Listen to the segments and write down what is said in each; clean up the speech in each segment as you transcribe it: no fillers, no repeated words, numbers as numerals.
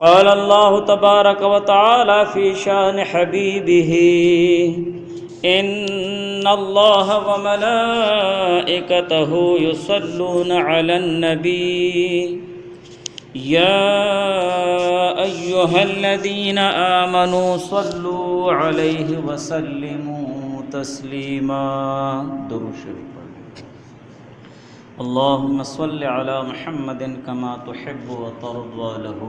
قال الله تبارك وتعالى في شان حبيبه إن الله وملائكته يصلون على النبي يا أيها الذين آمنوا صلوا عليه وسلموا تسليما درود شریف اللهم صل على محمد كما تحب وترضى له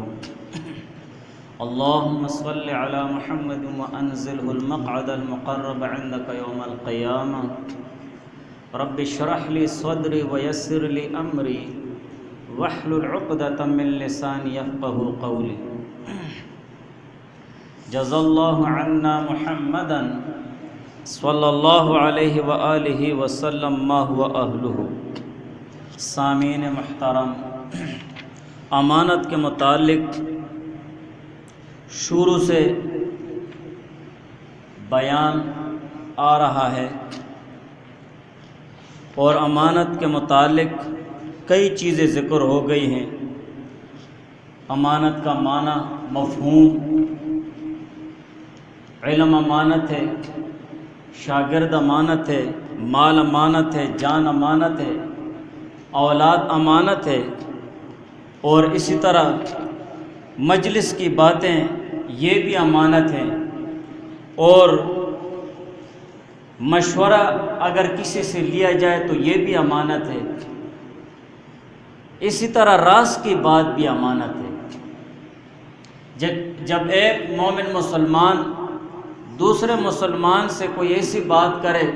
اللهم صل على محمد وأنزله المقعد المقرب عندك يوم القيامة رب اشرح لي صدري ويسر لي أمري واحلل عقدة من لساني يفقهوا قولي جزا الله عنا محمدا صلی اللہ علیہ وآلہ وسلم ما هو اہلہ۔ سامعین محترم، امانت کے متعلق شروع سے بیان آ رہا ہے اور امانت کے متعلق کئی چیزیں ذکر ہو گئی ہیں۔ امانت کا معنی، مفہوم، علم امانت ہے، شاگرد امانت ہے، مال امانت ہے، جان امانت ہے، اولاد امانت ہے، اور اسی طرح مجلس کی باتیں یہ بھی امانت ہیں، اور مشورہ اگر کسی سے لیا جائے تو یہ بھی امانت ہے۔ اسی طرح راز کی بات بھی امانت ہے۔ جب ایک مومن مسلمان دوسرے مسلمان سے کوئی ایسی بات کرے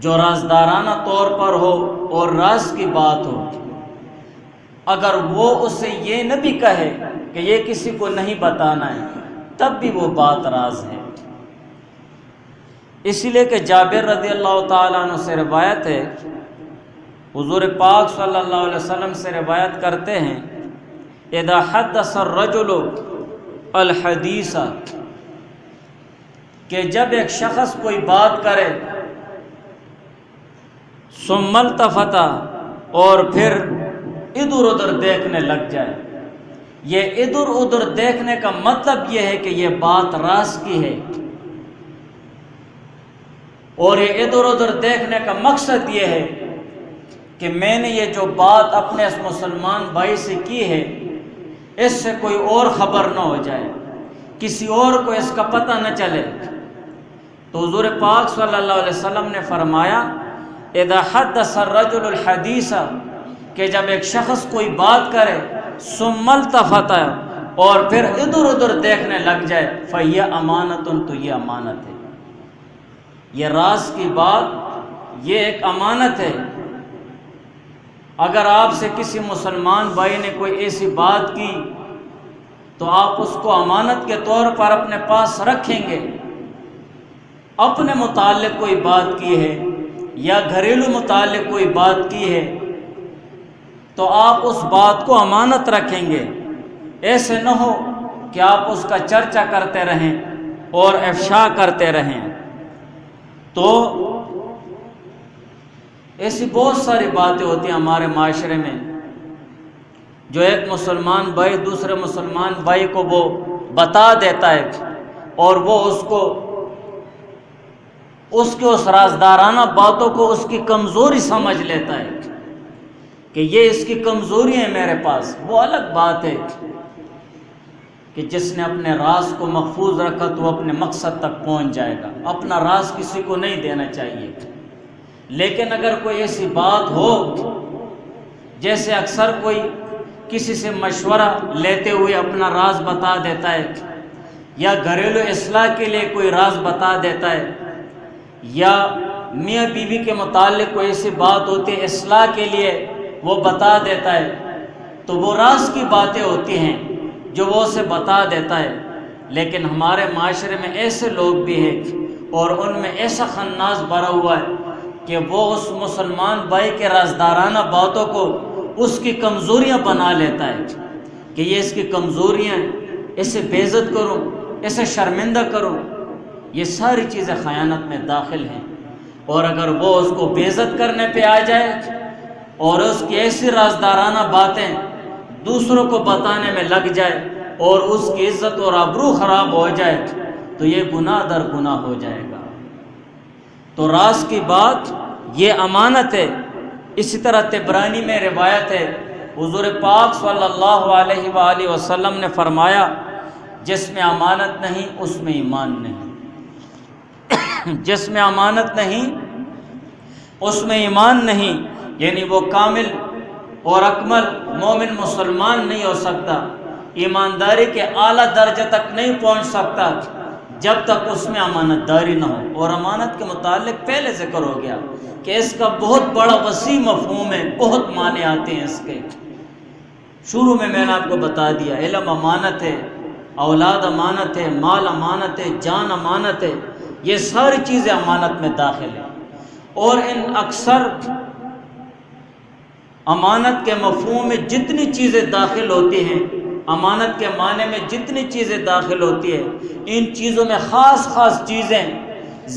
جو رازدارانہ طور پر ہو اور راز کی بات ہو، اگر وہ اسے یہ نہ بھی کہے کہ یہ کسی کو نہیں بتانا ہے، تب بھی وہ بات راز ہے۔ اسی لیے کہ جابر رضی اللہ تعالیٰ عنہ سے روایت ہے، حضور پاک صلی اللہ علیہ وسلم سے روایت کرتے ہیں، اذا حدث الرجل الحدیث، کہ جب ایک شخص کوئی بات کرے، ثم التفت، اور پھر ادھر ادھر دیکھنے لگ جائے۔ یہ ادھر ادھر دیکھنے کا مطلب یہ ہے کہ یہ بات راز کی ہے، اور یہ ادھر ادھر دیکھنے کا مقصد یہ ہے کہ میں نے یہ جو بات اپنے اس مسلمان بھائی سے کی ہے، اس سے کوئی اور خبر نہ ہو جائے، کسی اور کو اس کا پتہ نہ چلے۔ تو حضور پاک صلی اللہ علیہ وسلم نے فرمایا، اذا حدث الرجل الحدیث، کہ جب ایک شخص کوئی بات کرے، ثم التفت، اور پھر ادھر ادھر دیکھنے لگ جائے، فہی امانت، تو یہ امانت ہے۔ یہ راز کی بات یہ ایک امانت ہے۔ اگر آپ سے کسی مسلمان بھائی نے کوئی ایسی بات کی تو آپ اس کو امانت کے طور پر اپنے پاس رکھیں گے۔ اپنے متعلق کوئی بات کی ہے یا گھریلو متعلق کوئی بات کی ہے تو آپ اس بات کو امانت رکھیں گے۔ ایسے نہ ہو کہ آپ اس کا چرچا کرتے رہیں اور افشا کرتے رہیں۔ تو ایسی بہت ساری باتیں ہوتی ہیں ہمارے معاشرے میں، جو ایک مسلمان بھائی دوسرے مسلمان بھائی کو وہ بتا دیتا ہے، اور وہ اس رازدارانہ باتوں کو اس کی کمزوری سمجھ لیتا ہے کہ یہ اس کی کمزوری ہے میرے پاس۔ وہ الگ بات ہے کہ جس نے اپنے راز کو محفوظ رکھا تو وہ اپنے مقصد تک پہنچ جائے گا۔ اپنا راز کسی کو نہیں دینا چاہیے۔ لیکن اگر کوئی ایسی بات ہو، جیسے اکثر کوئی کسی سے مشورہ لیتے ہوئے اپنا راز بتا دیتا ہے، یا گھریلو اصلاح کے لیے کوئی راز بتا دیتا ہے، یا میاں بیوی کے متعلق کوئی ایسی بات ہوتی ہے اصلاح کے لیے وہ بتا دیتا ہے، تو وہ راز کی باتیں ہوتی ہیں جو وہ اسے بتا دیتا ہے۔ لیکن ہمارے معاشرے میں ایسے لوگ بھی ہیں اور ان میں ایسا خناس بھرا ہوا ہے کہ وہ اس مسلمان بھائی کے رازدارانہ باتوں کو اس کی کمزوریاں بنا لیتا ہے کہ یہ اس کی کمزوریاں ہیں، اسے بے عزت کروں، اسے شرمندہ کروں۔ یہ ساری چیزیں خیانت میں داخل ہیں۔ اور اگر وہ اس کو بے عزت کرنے پہ آ جائے اور اس کی ایسی رازدارانہ باتیں دوسروں کو بتانے میں لگ جائے اور اس کی عزت اور آبرو خراب ہو جائے تو یہ گناہ در گناہ ہو جائے گا۔ تو راز کی بات یہ امانت ہے۔ اسی طرح طبرانی میں روایت ہے، حضور پاک صلی اللہ علیہ وآلہ وسلم نے فرمایا، جس میں امانت نہیں اس میں ایمان نہیں، جس میں امانت نہیں اس میں ایمان نہیں، یعنی وہ کامل اور اکمل مومن مسلمان نہیں ہو سکتا، ایمانداری کے اعلیٰ درجے تک نہیں پہنچ سکتا جب تک اس میں امانت داری نہ ہو۔ اور امانت کے متعلق پہلے ذکر ہو گیا کہ اس کا بہت بڑا وسیع مفہوم ہے، بہت معنی آتے ہیں اس کے۔ شروع میں نے آپ کو بتا دیا، علم امانت ہے، اولاد امانت ہے، مال امانت ہے، جان امانت ہے، یہ ساری چیزیں امانت میں داخل ہیں۔ اور ان اکثر امانت کے مفہوم میں جتنی چیزیں داخل ہوتی ہیں، امانت کے معنی میں جتنی چیزیں داخل ہوتی ہیں، ان چیزوں میں خاص خاص چیزیں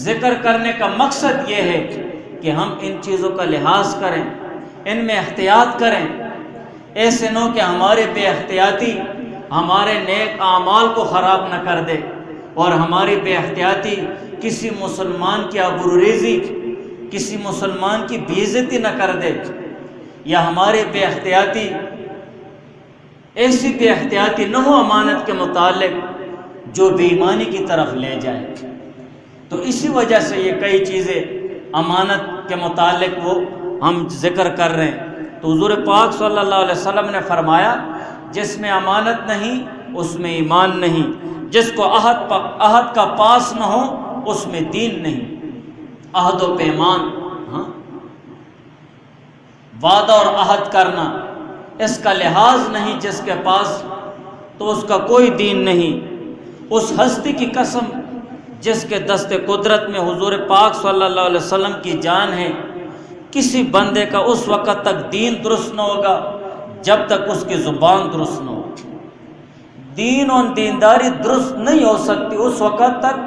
ذکر کرنے کا مقصد یہ ہے کہ ہم ان چیزوں کا لحاظ کریں، ان میں احتیاط کریں، ایسے نہ کہ ہمارے بے احتیاطی ہمارے نیک اعمال کو خراب نہ کر دے، اور ہماری بے احتیاطی کسی مسلمان کی آبروریزی، کسی مسلمان کی بے عزتی نہ کر دے، یا ہمارے بے احتیاطی ایسی بے احتیاطی نہ ہو امانت کے متعلق جو بے ایمانی کی طرف لے جائے۔ تو اسی وجہ سے یہ کئی چیزیں امانت کے متعلق وہ ہم ذکر کر رہے ہیں۔ تو حضور پاک صلی اللہ علیہ وسلم نے فرمایا، جس میں امانت نہیں اس میں ایمان نہیں، جس کو عہد کا پاس نہ ہو اس میں دین نہیں۔ عہد و پیمان، وعدہ اور عہد کرنا، اس کا لحاظ نہیں جس کے پاس، تو اس کا کوئی دین نہیں۔ اس ہستی کی قسم جس کے دست قدرت میں حضور پاک صلی اللہ علیہ وسلم کی جان ہے، کسی بندے کا اس وقت تک دین درست نہ ہوگا جب تک اس کی زبان درست نہ ہو۔ دین اور دینداری درست نہیں ہو سکتی اس وقت تک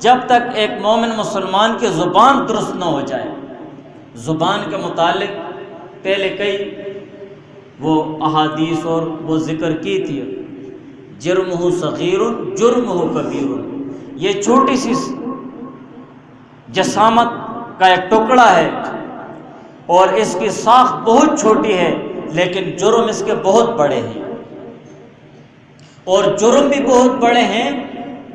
جب تک ایک مومن مسلمان کی زبان درست نہ ہو جائے۔ زبان کے متعلق پہلے کئی وہ احادیث اور وہ ذکر کی تھی، جرمہ صغیر جرمہ کبیر، یہ چھوٹی سی جسامت کا ایک ٹکڑا ہے اور اس کی ساخت بہت چھوٹی ہے، لیکن جرم اس کے بہت بڑے ہیں، اور جرم بھی بہت بڑے ہیں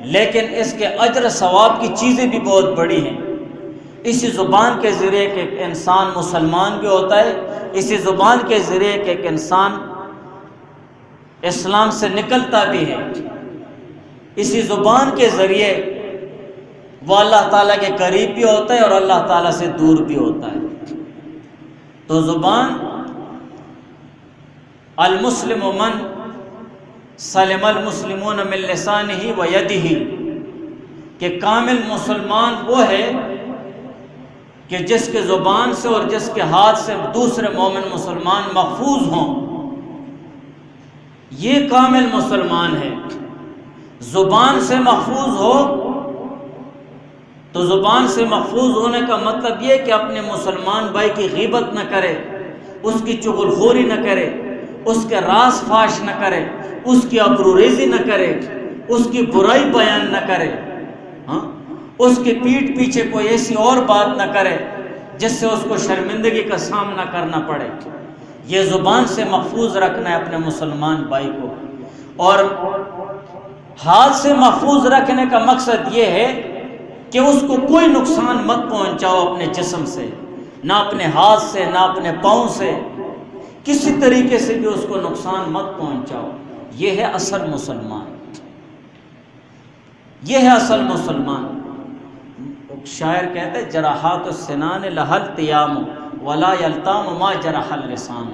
لیکن اس کے اجر ثواب کی چیزیں بھی بہت بڑی ہیں۔ اسی زبان کے ذریعے کہ ایک انسان مسلمان بھی ہوتا ہے، اسی زبان کے ذریعے کہ ایک انسان اسلام سے نکلتا بھی ہے، اسی زبان کے ذریعے وہ اللہ تعالیٰ کے قریب بھی ہوتا ہے اور اللہ تعالیٰ سے دور بھی ہوتا ہے۔ تو زبان، المسلم من سلم المسلمون من لسانہ و یدہ، کہ کامل مسلمان وہ ہے کہ جس کے زبان سے اور جس کے ہاتھ سے دوسرے مومن مسلمان محفوظ ہوں، یہ کامل مسلمان ہے۔ زبان سے محفوظ ہو تو زبان سے محفوظ ہونے کا مطلب یہ کہ اپنے مسلمان بھائی کی غیبت نہ کرے، اس کی چغل خوری نہ کرے، اس کے راز فاش نہ کرے، اس کی ابروریزی نہ کرے، اس کی برائی بیان نہ کرے، اس کی پیٹھ پیچھے کوئی ایسی اور بات نہ کرے جس سے اس کو شرمندگی کا سامنا کرنا پڑے۔ یہ زبان سے محفوظ رکھنا ہے اپنے مسلمان بھائی کو۔ اور ہاتھ سے محفوظ رکھنے کا مقصد یہ ہے کہ اس کو کوئی نقصان مت پہنچاؤ اپنے جسم سے، نہ اپنے ہاتھ سے، نہ اپنے پاؤں سے، کسی طریقے سے بھی اس کو نقصان مت پہنچاؤ۔ یہ ہے اصل مسلمان، یہ ہے اصل مسلمان۔ شاعر کہتے ہیں جراحات السنان لہا التیام ولا یلتام ما جرح اللسان،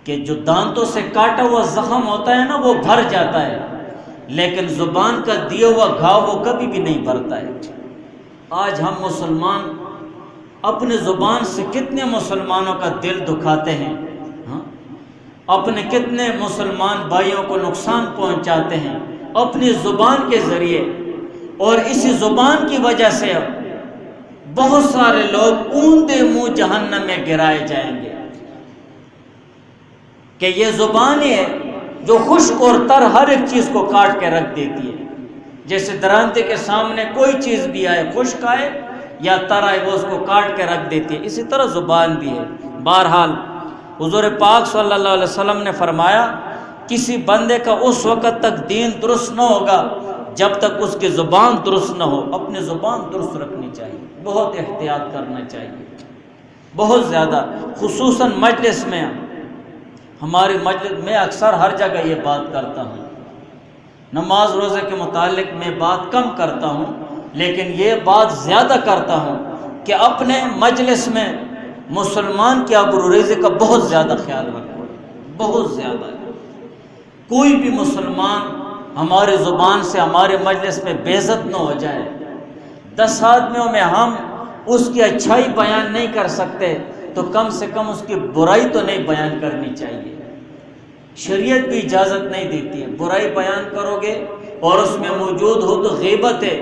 کہ جو دانتوں سے کاٹا ہوا زخم ہوتا ہے نا وہ بھر جاتا ہے، لیکن زبان کا دیا ہوا گھاؤ وہ کبھی بھی نہیں بھرتا ہے۔ آج ہم مسلمان اپنے زبان سے کتنے مسلمانوں کا دل دکھاتے ہیں، اپنے کتنے مسلمان بھائیوں کو نقصان پہنچاتے ہیں اپنی زبان کے ذریعے، اور اسی زبان کی وجہ سے بہت سارے لوگ اونڈے منہ جہنم میں گرائے جائیں گے۔ کہ یہ زبان ہی ہے جو خشک اور تر ہر ایک چیز کو کاٹ کے رکھ دیتی ہے. جیسے درانتے کے سامنے کوئی چیز بھی آئے، خشک آئے یا تر آئے، وہ اس کو کاٹ کے رکھ دیتی ہے. اسی طرح زبان بھی ہے. بہرحال حضور پاک صلی اللہ علیہ وسلم نے فرمایا کسی بندے کا اس وقت تک دین درست نہ ہوگا جب تک اس کی زبان درست نہ ہو. اپنی زبان درست رکھنی چاہیے، بہت احتیاط کرنا چاہیے، بہت زیادہ. خصوصاً مجلس میں، ہماری مجلس میں اکثر ہر جگہ یہ بات کرتا ہوں. نماز روزے کے متعلق میں بات کم کرتا ہوں، لیکن یہ بات زیادہ کرتا ہوں کہ اپنے مجلس میں مسلمان کی آبروریزی کا بہت زیادہ خیال رکھو، بہت زیادہ. کوئی بھی مسلمان ہماری زبان سے ہمارے مجلس میں بے عزت نہ ہو جائے. 10 آدمیوں میں ہم اس کی اچھائی بیان نہیں کر سکتے تو کم سے کم اس کی برائی تو نہیں بیان کرنی چاہیے. شریعت بھی اجازت نہیں دیتی ہے. برائی بیان کرو گے اور اس میں موجود ہو تو غیبت ہے،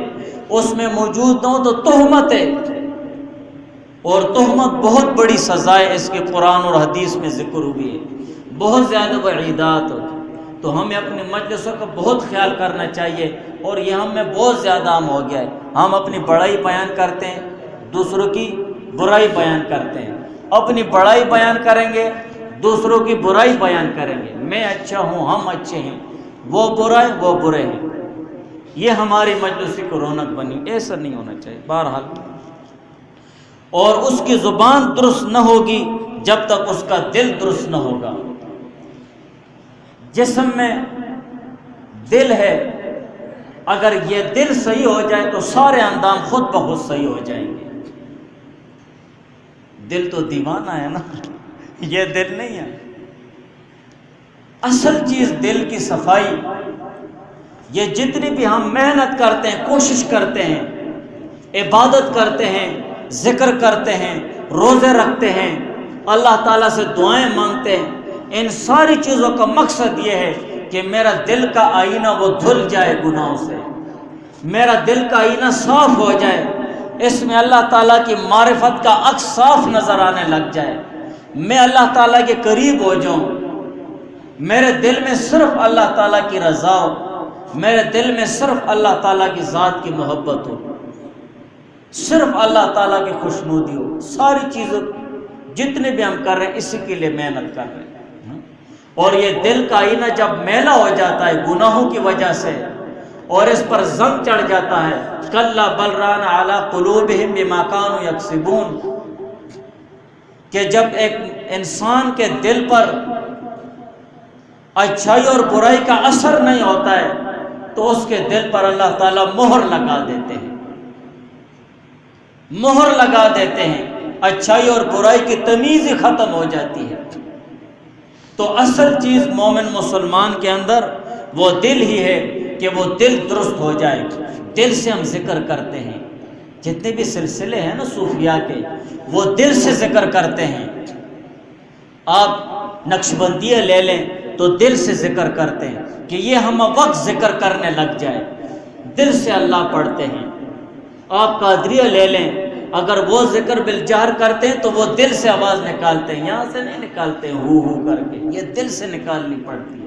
اس میں موجود نہ ہو تو تہمت ہے، اور تہمت بہت بڑی سزا ہے. اس کے قرآن اور حدیث میں ذکر ہوئی ہے، بہت زیادہ وعیدات. تو ہمیں اپنے مجلسوں کا بہت خیال کرنا چاہیے. اور یہ ہم میں بہت زیادہ عام ہو گیا ہے. ہم اپنی بڑائی بیان کرتے ہیں، دوسروں کی برائی بیان کرتے ہیں. اپنی بڑائی بیان کریں گے، دوسروں کی برائی بیان کریں گے. میں اچھا ہوں، ہم اچھے ہیں، وہ برا ہے، وہ برے ہیں. یہ ہماری مجلس کو رونق بنی. ایسا نہیں ہونا چاہیے. بہرحال اور اس کی زبان درست نہ ہوگی جب تک اس کا دل درست نہ ہوگا. جسم میں دل ہے، اگر یہ دل صحیح ہو جائے تو سارے اندام خود بخود صحیح ہو جائیں گے. دل تو دیوانہ ہے نا، یہ دل نہیں ہے. اصل چیز دل کی صفائی. یہ جتنی بھی ہم محنت کرتے ہیں، کوشش کرتے ہیں، عبادت کرتے ہیں، ذکر کرتے ہیں، روزے رکھتے ہیں، اللہ تعالیٰ سے دعائیں مانگتے ہیں، ان ساری چیزوں کا مقصد یہ ہے کہ میرا دل کا آئینہ وہ دھل جائے گناہوں سے، میرا دل کا آئینہ صاف ہو جائے، اس میں اللہ تعالیٰ کی معرفت کا عکس صاف نظر آنے لگ جائے، میں اللہ تعالیٰ کے قریب ہو جاؤں، میرے دل میں صرف اللہ تعالیٰ کی رضا ہو، میرے دل میں صرف اللہ تعالیٰ کی ذات کی محبت ہو، صرف اللہ تعالیٰ کی خوشنودی ہو. ساری چیزیں جتنے بھی ہم کر رہے ہیں اسی کے لیے محنت کر رہے ہیں. اور یہ دل کا آئینہ جب میلا ہو جاتا ہے گناہوں کی وجہ سے اور اس پر زنگ چڑھ جاتا ہے، کلا بل ران علی قلوبہم بما کانوا یکسبون، کہ جب ایک انسان کے دل پر اچھائی اور برائی کا اثر نہیں ہوتا ہے تو اس کے دل پر اللہ تعالیٰ مہر لگا دیتے ہیں، مہر لگا دیتے ہیں، اچھائی اور برائی کی تمیز ہی ختم ہو جاتی ہے. تو اصل چیز مومن مسلمان کے اندر وہ دل ہی ہے کہ وہ دل درست ہو جائے. دل سے ہم ذکر کرتے ہیں، جتنے بھی سلسلے ہیں نا صوفیاء کے، وہ دل سے ذکر کرتے ہیں. آپ نقشبندیہ لے لیں تو دل سے ذکر کرتے ہیں کہ یہ ہم وقت ذکر کرنے لگ جائے، دل سے اللہ پڑھتے ہیں. آپ قادریہ لے لیں، اگر وہ ذکر بالجہر کرتے ہیں تو وہ دل سے آواز نکالتے ہیں، یہاں سے نہیں نکالتے ہیں ہو کر کے، یہ دل سے نکالنی پڑتی ہے.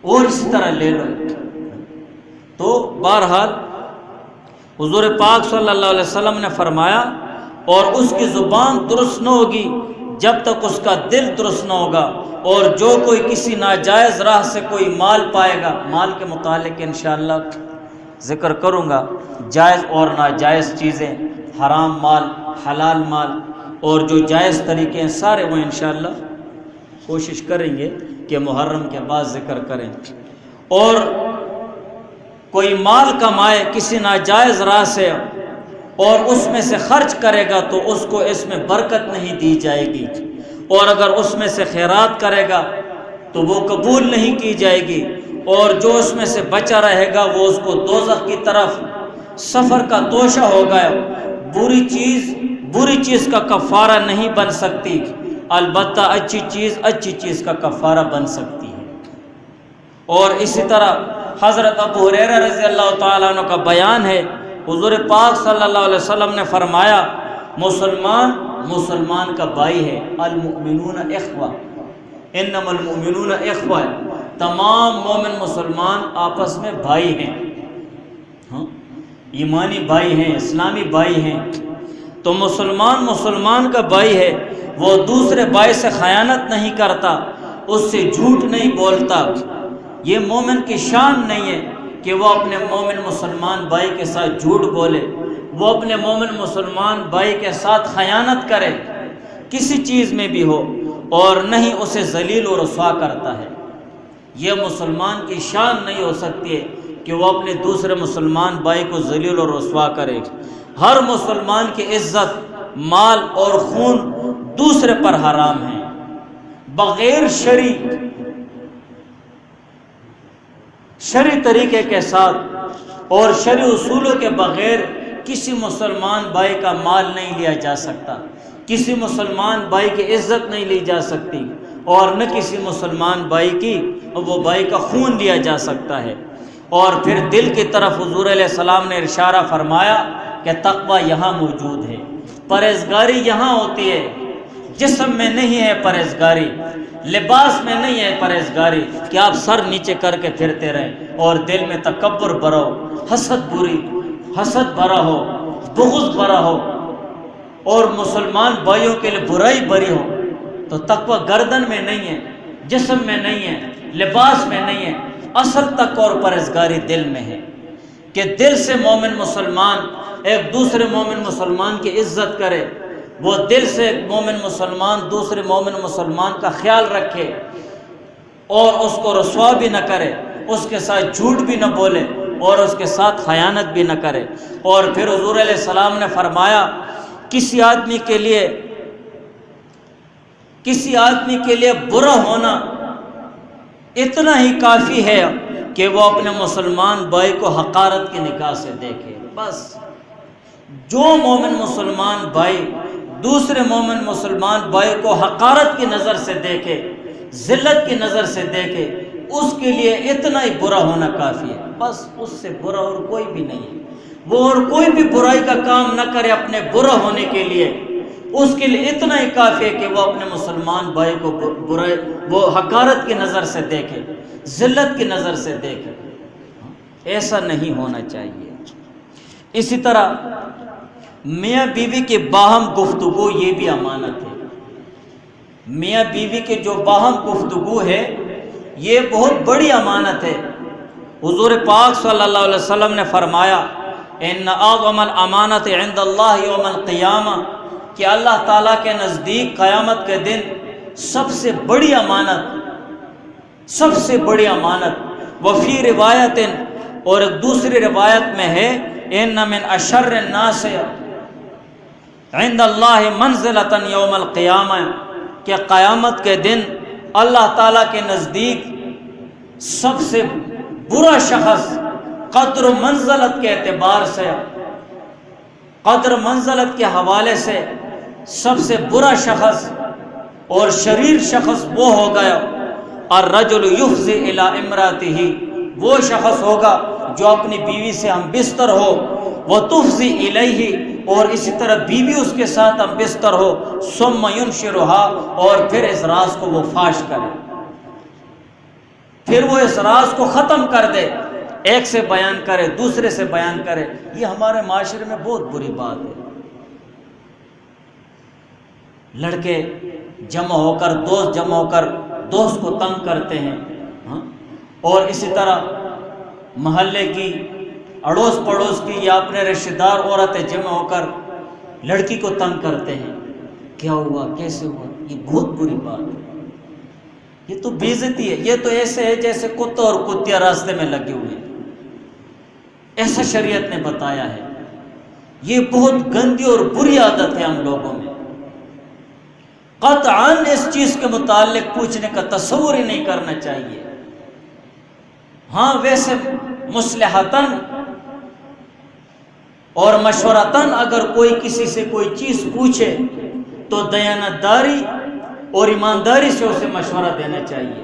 اور اسی طرح لے لو. تو بہرحال حضور پاک صلی اللہ علیہ وسلم نے فرمایا اور اس کی زبان درست نہ ہوگی جب تک اس کا دل درست نہ ہوگا. اور جو کوئی کسی ناجائز راہ سے کوئی مال پائے گا، مال کے متعلق انشاءاللہ ذکر کروں گا، جائز اور ناجائز چیزیں، حرام مال، حلال مال، اور جو جائز طریقے ہیں سارے وہ انشاءاللہ کوشش کریں گے کہ محرم کے بعد ذکر کریں. اور کوئی مال کمائے کسی ناجائز راہ سے اور اس میں سے خرچ کرے گا تو اس کو اس میں برکت نہیں دی جائے گی، اور اگر اس میں سے خیرات کرے گا تو وہ قبول نہیں کی جائے گی، اور جو اس میں سے بچا رہے گا وہ اس کو دوزخ کی طرف سفر کا توشہ ہوگا. بری چیز کا کفارہ نہیں بن سکتی، البتہ اچھی چیز کا کفارہ بن سکتی ہے. اور اسی طرح حضرت ابو ہریرہ رضی اللہ تعالیٰ عنہ کا بیان ہے، حضور پاک صلی اللہ علیہ وسلم نے فرمایا مسلمان کا بھائی ہے، المؤمنون اخوہ، انما المؤمنون اخوہ، تمام مومن مسلمان آپس میں بھائی ہیں، ہاں ایمانی بھائی ہیں، اسلامی بھائی ہیں۔ تو مسلمان کا بھائی ہے، وہ دوسرے بھائی سے خیانت نہیں کرتا، اس سے جھوٹ نہیں بولتا۔ یہ مومن کی شان نہیں ہے کہ وہ اپنے مومن مسلمان بھائی کے ساتھ جھوٹ بولے، وہ اپنے مومن مسلمان بھائی کے ساتھ خیانت کرے کسی چیز میں بھی ہو، اور نہیں اسے ذلیل و رسوا کرتا ہے۔ یہ مسلمان کی شان نہیں ہو سکتی ہے کہ وہ اپنے دوسرے مسلمان بھائی کو ذلیل و رسوا کرے۔ ہر مسلمان کی عزت، مال اور خون دوسرے پر حرام ہے، بغیر شرعی طریقے کے ساتھ اور شرعی اصولوں کے بغیر کسی مسلمان بھائی کا مال نہیں لیا جا سکتا، کسی مسلمان بھائی کی عزت نہیں لی جا سکتی، اور نہ کسی مسلمان بھائی کی وہ بھائی کا خون لیا جا سکتا ہے۔ اور پھر دل کی طرف حضور علیہ السلام نے اشارہ فرمایا کہ تقوی یہاں موجود ہے، پرہیزگاری یہاں ہوتی ہے، جسم میں نہیں ہے پرہیزگاری، لباس میں نہیں ہے پرہیزگاری کہ آپ سر نیچے کر کے پھرتے رہیں اور دل میں تکبر بھرا ہو، حسد بھرا ہو، بغض بھرا ہو، اور مسلمان بھائیوں کے لیے برائی بھری ہو۔ تو تقوی گردن میں نہیں ہے، جسم میں نہیں ہے، لباس میں نہیں ہے، اصل تقوی اور پرہیزگاری دل میں ہے کہ دل سے مومن مسلمان ایک دوسرے مومن مسلمان کی عزت کرے، وہ دل سے ایک مومن مسلمان دوسرے مومن مسلمان کا خیال رکھے اور اس کو رسوا بھی نہ کرے، اس کے ساتھ جھوٹ بھی نہ بولے اور اس کے ساتھ خیانت بھی نہ کرے۔ اور پھر حضور علیہ السلام نے فرمایا کسی آدمی کے لیے برا ہونا اتنا ہی کافی ہے کہ وہ اپنے مسلمان بھائی کو حقارت کی نگاہ سے دیکھے۔ بس جو مومن مسلمان بھائی دوسرے مومن مسلمان بھائی کو حقارت کی نظر سے دیکھے، ذلت کی نظر سے دیکھے، اس کے لیے اتنا ہی برا ہونا کافی ہے، بس اس سے برا اور کوئی بھی نہیں ہے۔ وہ اور کوئی بھی برائی کا کام نہ کرے اپنے برا ہونے کے لیے، اس کے لیے اتنا ہی کافی ہے کہ وہ اپنے مسلمان بھائی کو وہ حقارت کی نظر سے دیکھے، ذلت کی نظر سے دیکھے۔ ایسا نہیں ہونا چاہیے۔ اسی طرح میاں بیوی کی باہم گفتگو یہ بھی امانت ہے۔ میاں بیوی کی جو باہم گفتگو ہے یہ بہت بڑی امانت ہے۔ حضور پاک صلی اللہ علیہ وسلم نے فرمایا ان اعظم الامانت عند اللہ یوم القیامہ، کہ اللہ تعالیٰ کے نزدیک قیامت کے دن سب سے بڑی امانت وفی روایت، اور ایک دوسری روایت میں ہے ان من اشر الناس عند اللہ منزلۃ یوم القیامہ، کہ قیامت کے دن اللہ تعالیٰ کے نزدیک سب سے برا شخص قدر و منزلت کے اعتبار سے، قدر منزلت کے حوالے سے سب سے برا شخص اور شریر شخص وہ ہوگا الرجل یفضی الی امرأتہ، وہ شخص ہوگا جو اپنی بیوی سے ہم بستر ہو، وہ تفضی الیہ، اور اسی طرح بیوی اس کے ساتھ ہم بستر ہو، ثم ینشرھا، اور پھر اس راز کو وہ فاش کرے، پھر وہ اس راز کو ختم کر دے، ایک سے بیان کرے، دوسرے سے بیان کرے۔ یہ ہمارے معاشرے میں بہت بری بات ہے۔ لڑکے جمع ہو کر دوست کو تنگ کرتے ہیں، اور اسی طرح محلے کی، اڑوس پڑوس کی یا اپنے رشتہ دار عورتیں جمع ہو کر لڑکی کو تنگ کرتے ہیں، کیا ہوا، کیسے ہوا۔ یہ بہت بری بات ہے، یہ تو بے عزتی ہے۔ یہ تو ایسے ہے جیسے کتا اور کتیا راستے میں لگے ہوئے ہیں، ایسا شریعت نے بتایا ہے۔ یہ بہت گندی اور بری عادت ہے ہم لوگوں میں، قطعاً اس چیز کے متعلق پوچھنے کا تصور ہی نہیں کرنا چاہیے۔ ہاں ویسے مصلحتاً اور مشورتاً اگر کوئی کسی سے کوئی چیز پوچھے تو دیانتداری اور ایمانداری سے اسے مشورہ دینا چاہیے۔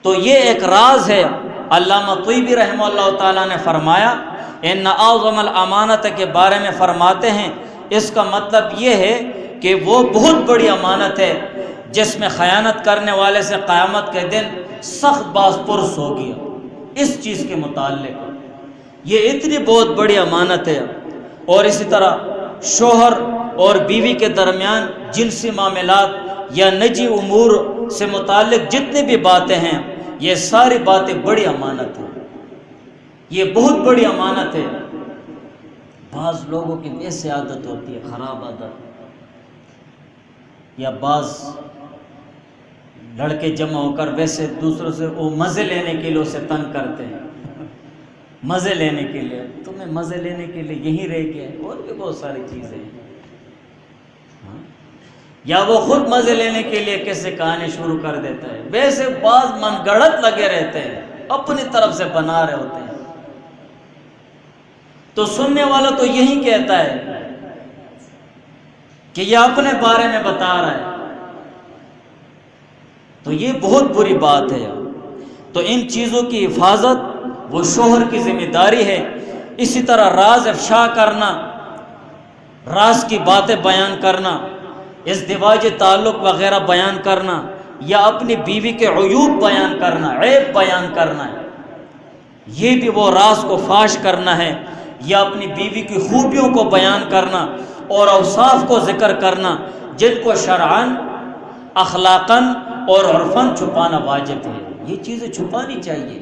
تو یہ ایک راز ہے۔ علامہ طیبی رحمہ اللہ تعالیٰ نے فرمایا ان اعظم الامانت کے بارے میں فرماتے ہیں اس کا مطلب یہ ہے کہ وہ بہت بڑی امانت ہے جس میں خیانت کرنے والے سے قیامت کے دن سخت باز پرس ہوگی اس چیز کے متعلق۔ یہ اتنی بہت بڑی امانت ہے۔ اور اسی طرح شوہر اور بیوی کے درمیان جنسی معاملات یا نجی امور سے متعلق جتنی بھی باتیں ہیں، یہ ساری باتیں بڑی امانت ہیں، یہ بہت بڑی امانت ہے۔ بعض لوگوں کی ایسی عادت ہوتی ہے، خراب عادت، یا بعض لڑکے جمع ہو کر ویسے دوسروں سے وہ مزے لینے کے لیے اسے تنگ کرتے ہیں، مزے لینے کے لیے، تمہیں مزے لینے کے لیے یہی رہ گیا ہے، اور بھی بہت ساری چیزیں ہیں۔ یا وہ خود مزے لینے کے لیے کیسے کہانی شروع کر دیتا ہے، ویسے بعض من گڑت لگے رہتے ہیں، اپنی طرف سے بنا رہے ہوتے ہیں۔ تو سننے والا تو یہی کہتا ہے کہ یہ اپنے بارے میں بتا رہا ہے، تو یہ بہت بری بات ہے۔ تو ان چیزوں کی حفاظت وہ شوہر کی ذمہ داری ہے۔ اسی طرح راز افشا کرنا، راز کی باتیں بیان کرنا، ازدواجی تعلق وغیرہ بیان کرنا، یا اپنی بیوی کے عیوب بیان کرنا، عیب بیان کرنا ہے، یہ بھی وہ راز کو فاش کرنا ہے۔ یا اپنی بیوی کی خوبیوں کو بیان کرنا اور اوصاف کو ذکر کرنا جن کو شرعاً، اخلاقاً اور عرفاً چھپانا واجب ہے۔ یہ چیزیں چھپانی چاہیے،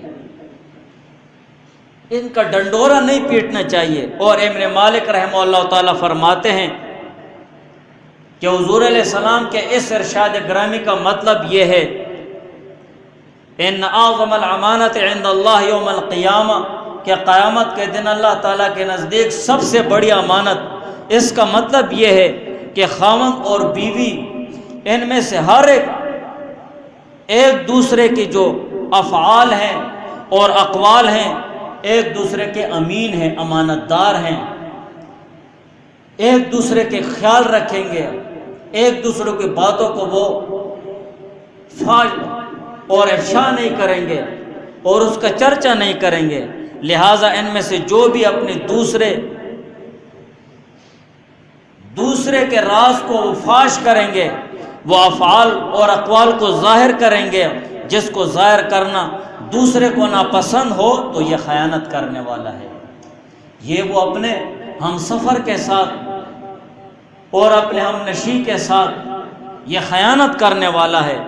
ان کا ڈنڈورا نہیں پیٹنا چاہیے۔ اور ابن مالک رحمہ اللہ تعالیٰ فرماتے ہیں کہ حضور علیہ السلام کے اس ارشاد گرامی کا مطلب یہ ہے، ان اعظم الامانۃ عند اللہ یوم القیامہ، کہ قیامت کے دن اللہ تعالیٰ کے نزدیک سب سے بڑی امانت، اس کا مطلب یہ ہے کہ خاوند اور بیوی ان میں سے ہر ایک دوسرے کی جو افعال ہیں اور اقوال ہیں، ایک دوسرے کے امین ہیں، امانت دار ہیں، ایک دوسرے کے خیال رکھیں گے، ایک دوسرے کی باتوں کو وہ فاش اور افشا نہیں کریں گے اور اس کا چرچا نہیں کریں گے۔ لہٰذا ان میں سے جو بھی اپنے دوسرے کے راز کو فاش کریں گے، وہ افعال اور اقوال کو ظاہر کریں گے، جس کو ظاہر کرنا دوسرے کو ناپسند ہو تو یہ خیانت کرنے والا ہے۔ یہ وہ اپنے ہم سفر کے ساتھ اور اپنے ہم نشیں کے ساتھ یہ خیانت کرنے والا ہے۔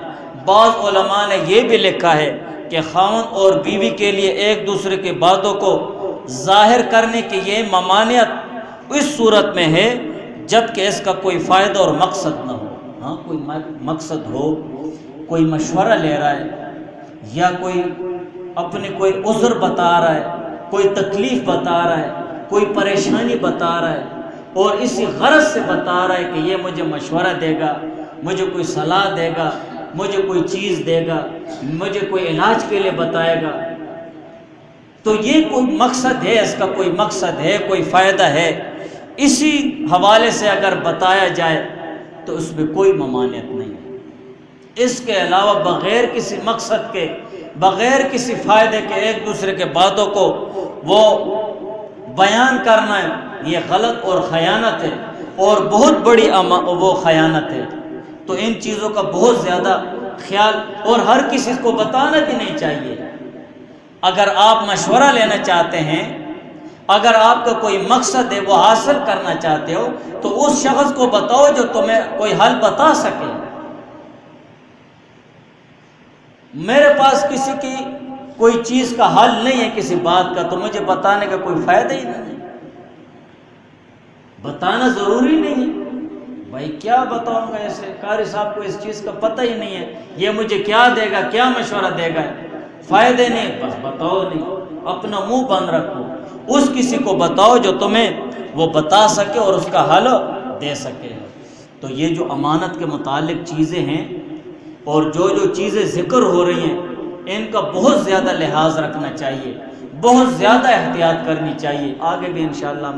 بعض علماء نے یہ بھی لکھا ہے کہ خاوند اور بیوی کے لیے ایک دوسرے کی باتوں کو ظاہر کرنے کی یہ ممانعت اس صورت میں ہے جب کہ اس کا کوئی فائدہ اور مقصد نہ ہو۔ ہاں کوئی مقصد ہو، کوئی مشورہ لے رہا ہے، یا کوئی اپنے کوئی عذر بتا رہا ہے، کوئی تکلیف بتا رہا ہے، کوئی پریشانی بتا رہا ہے، اور اسی غرض سے بتا رہا ہے کہ یہ مجھے مشورہ دے گا، مجھے کوئی صلاح دے گا، مجھے کوئی چیز دے گا، مجھے کوئی علاج کے لیے بتائے گا، تو یہ کوئی مقصد ہے، اس کا کوئی مقصد ہے، کوئی فائدہ ہے، اسی حوالے سے اگر بتایا جائے تو اس میں کوئی ممانعت نہیں ہے۔ اس کے علاوہ بغیر کسی مقصد کے، بغیر کسی فائدے کے ایک دوسرے کے باتوں کو وہ بیان کرنا ہے، یہ غلط اور خیانت ہے، اور بہت بڑی وہ خیانت ہے۔ تو ان چیزوں کا بہت زیادہ خیال، اور ہر کسی کو بتانا بھی نہیں چاہیے۔ اگر آپ مشورہ لینا چاہتے ہیں، اگر آپ کا کوئی مقصد ہے وہ حاصل کرنا چاہتے ہو، تو اس شخص کو بتاؤ جو تمہیں کوئی حل بتا سکے۔ میرے پاس کسی کی کوئی چیز کا حل نہیں ہے کسی بات کا، تو مجھے بتانے کا کوئی فائدہ ہی نہیں ہے، بتانا ضروری نہیں ہے۔ بھائی کیا بتاؤں گا ایسے، قاری صاحب کو اس چیز کا پتہ ہی نہیں ہے، یہ مجھے کیا دے گا، کیا مشورہ دے گا، فائدے نہیں، بس بتاؤ نہیں، اپنا منہ بند رکھو، اس کسی کو بتاؤ جو تمہیں وہ بتا سکے اور اس کا حل دے سکے۔ تو یہ جو امانت کے متعلق چیزیں ہیں اور جو چیزیں ذکر ہو رہی ہیں، ان کا بہت زیادہ لحاظ رکھنا چاہیے، بہت زیادہ احتیاط کرنی چاہیے۔ آگے بھی انشاءاللہ